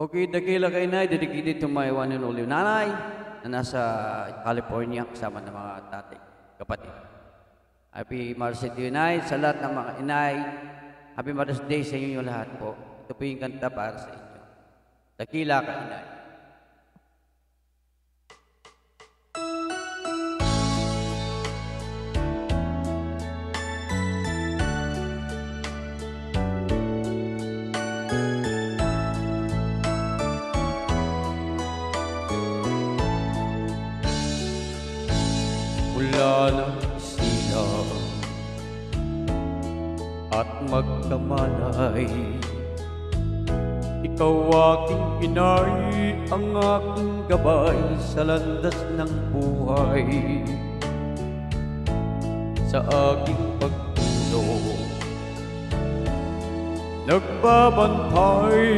Okay, dakila kay Nay, dedicated to my one and only nanay na nasa California kasama ng mga tatay, kapatid. Happy Mother's Day to you, Nay, sa lahat ng mga inay. Happy Mother's Day sa inyo lahat po. Ito po yung kanta para sa inyo. Dakila kay Nay. Mula na sila at magkamalay, ikaw aking inay, ang aking gabay sa landas ng buhay. Sa aking pagtulong nagbabantay,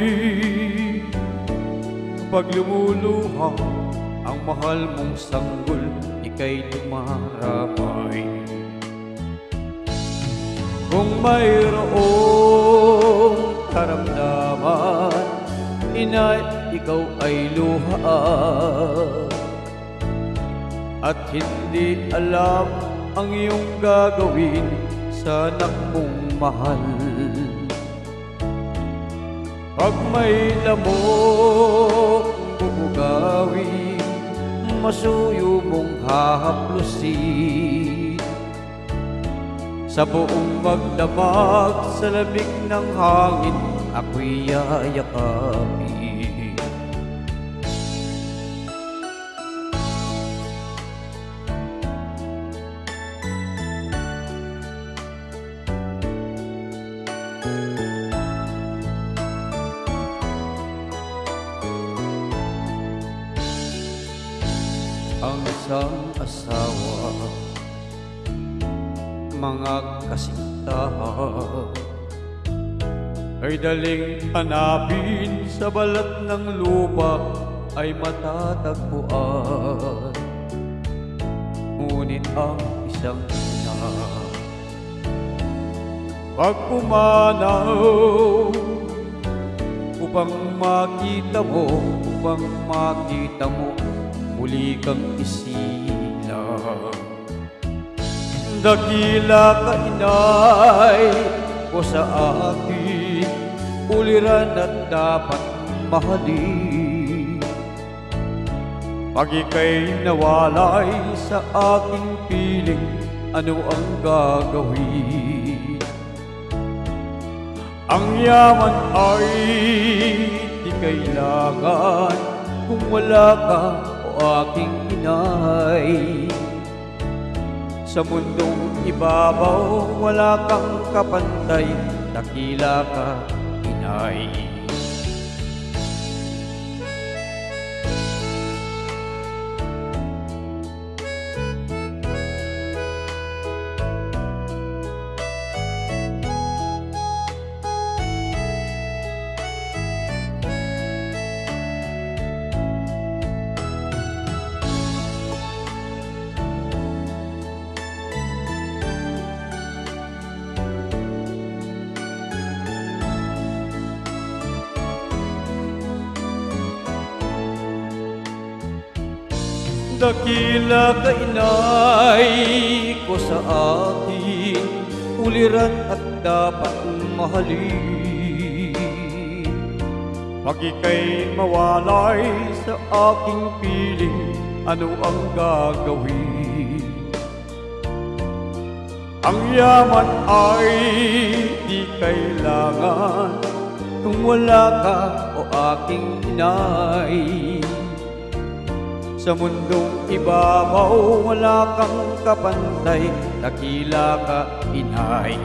kapag lumuluha ang mahal mong sanggol, ika'y dumaramay. Kung mayroong karamdaman, inay, ikaw ay luha at hindi alam ang iyong gagawin sa anak mong mahal. Pag may lamok bubugawin, masuyo mong hahaplusin, sa buong magdamag sa lamig ng hangin, ako'y yayakapin. Ang isang asawa, mga kasintahan, ay daling hanapin sa balat ng lupa ay matatagpuan. Ngunit ang isang ina, pag pumanaw upang makita mo, muli kang isilang. Dakila ka inay ko sa akin, uliran at dapat mahalin. Pag ika'y nawalay sa aking piling, ano ang gagawin? Ang yaman ay di kailangan kung wala ka, o aking inay. Sa mundong ibabaw, wala kang kapantay, dakila ka, inay. Dakila ka inay ko sa akin, uliran at dapat mahalin. Pag ika'y mawalay sa aking piling, ano ang gagawin? Ang yaman ay di kailangan kung wala ka, o aking inay. Sa mundong ibabaw, wala kang kapantay, dakila ka, inay.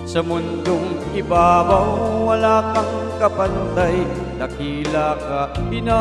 Sa mundong ibabaw, wala kang kapantay, dakila ka, inay.